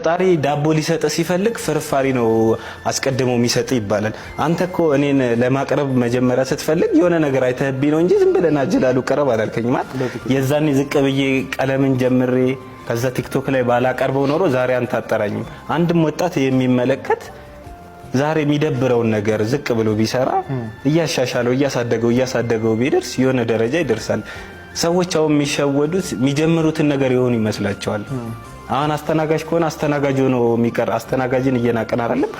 ፈጣሪ ዳቦ ሊሰጥ ሲፈልግ ፍርፋሪ ነው አስቀድሞ የሚሰጥ ይባላል። አንተ እኮ እኔን ለማቅረብ መጀመሪያ ስትፈልግ የሆነ ነገር አይተህብኝ ነው እንጂ ዝም ብለህ ናጅላሉ ቀረብ አላልከኝም ማለት። የዛኔ ዝቅ ብዬ ቀለምን ጀምሬ ከዛ ቲክቶክ ላይ ባላቀርበው ኖሮ ዛሬ አንተ አጠራኝም። አንድም ወጣት የሚመለከት ዛሬ የሚደብረውን ነገር ዝቅ ብሎ ቢሰራ እያሻሻለው እያሳደገው ቢደርስ የሆነ ደረጃ ይደርሳል። ሰዎች አሁን የሚሸወዱት የሚጀምሩትን ነገር ይሆን ይመስላቸዋል። አሁን አስተናጋጅ ከሆነ አስተናጋጅ ሆኖ የሚቀር አስተናጋጅን እየናቀን አይደለም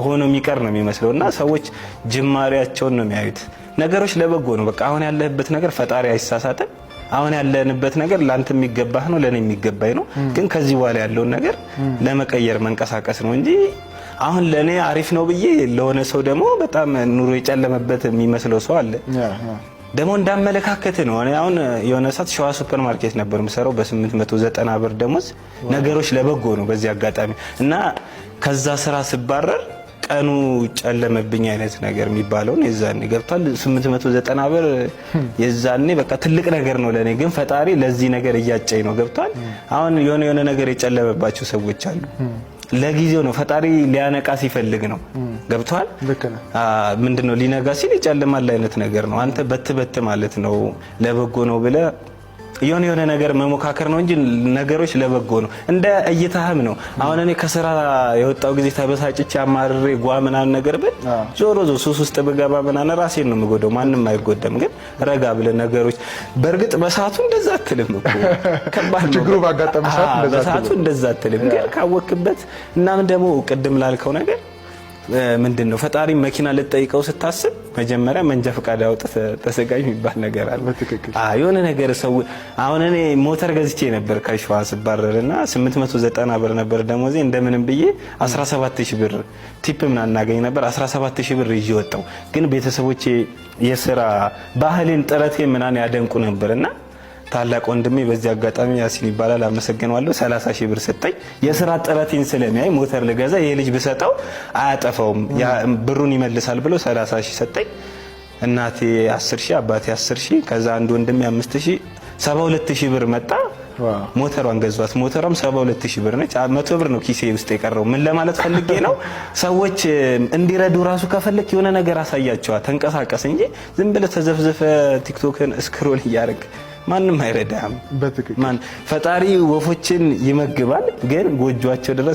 ሆኖ የሚቀር ነው የሚመስለውና ሰዎች ጅማሬያቸውን ነው የሚያዩት። ነገሮች ለበጎ ነው። በቃ አሁን ያለህበት ነገር ፈጣሪ አይሳሳተም። አሁን ያለንበት ነገር ላንተ የሚገባህ ነው ለኔ የሚገባኝ ነው። ግን ከዚህ በኋላ ያለውን ነገር ለመቀየር መንቀሳቀስ ነው እንጂ አሁን ለኔ አሪፍ ነው ብዬ ለሆነ ሰው ደግሞ በጣም ኑሮ የጨለመበት የሚመስለው ሰው አለ። ደሞ እንዳመለካከት ነው። እኔ አሁን የሆነ ሰዓት ሸዋ ሱፐር ማርኬት ነበር የምሰራው በ890 ብር ደሞዝ። ነገሮች ለበጎ ነው በዚህ አጋጣሚ እና ከዛ ስራ ስባረር ቀኑ ጨለመብኝ አይነት ነገር የሚባለው የዛኔ ገብቷል። 890 ብር የዛኔ በቃ ትልቅ ነገር ነው ለኔ። ግን ፈጣሪ ለዚህ ነገር እያጨኝ ነው ገብቷል። አሁን የሆነ ነገር የጨለመባቸው ሰዎች አሉ። ለጊዜው ነው ፈጣሪ ሊያነቃ ሲፈልግ ነው ገብቷል። ምንድነው ሊነጋ ሲል ይጨልማል አይነት ነገር ነው። አንተ በት ማለት ነው ለበጎ ነው ብለ የሆነ ነገር መሞካከር ነው እንጂ ነገሮች ለበጎ ነው። እንደ እይታህም ነው። አሁን እኔ ከስራ የወጣው ጊዜ ተበሳጭቼ አማርሬ ጓምናን ነገር ብል ዞሮ ሱስ ውስጥ ብገባ ምናምን ራሴን ነው የምጎዳው። ማንም አይጎዳም። ግን ረጋ ብለ ነገሮች በእርግጥ በሰዓቱ እንደዛ አትልም እኮ ከባድ ችግሩ ባጋጠመ ሰዓቱ እንደዛ አትልም። ግን ካወክበት እና ምን ደግሞ ቅድም ላልከው ነገር ምንድነው ፈጣሪ መኪና ልጠይቀው ስታስብ መጀመሪያ መንጃ ፈቃድ አውጥተህ ተሰጋኝ የሚባል ነገር አለ። የሆነ ነገር ሰው አሁን እኔ ሞተር ገዝቼ ነበር ከሸዋ ስባረርና 890 ብር ነበር ደሞዜ። እንደምንም ብዬ 17000 ብር ቲፕ ምን አናገኝ ነበር 17000 ብር ይዤ ወጣው። ግን ቤተሰቦቼ የሥራ ባህልን ጥረቴን ምናን ያደንቁ ነበርና ታላቅ ወንድሜ በዚህ አጋጣሚ ያሲን ይባላል አመሰግናለሁ 30000 ብር ሰጠኝ። የሥራ ጥረቴን ስለሚያይ ሞተር ልገዛ ይሄ ልጅ ብሰጠው አያጠፋውም ብሩን ይመልሳል ብሎ 30000 ሰጠኝ። እናቴ 10000 አባቴ 10000 ከዛ አንድ ወንድሜ 5000 72000 ብር መጣ። ሞተሯን ገዟት። ሞተሯም 72000 ብር ነች። 100 ብር ነው ኪሴ ውስጥ የቀረው። ምን ለማለት ፈልጌ ነው ሰዎች እንዲረዱ ራሱ ከፈለክ የሆነ ነገር አሳያቸዋ ተንቀሳቀስ እንጂ ዝም ብለህ ተዘፍዘፈ ቲክቶክን ስክሮል እያደረግ ማንም አይረዳም። ማን ፈጣሪ ወፎችን ይመግባል፣ ግን ጎጆአቸው ድረስ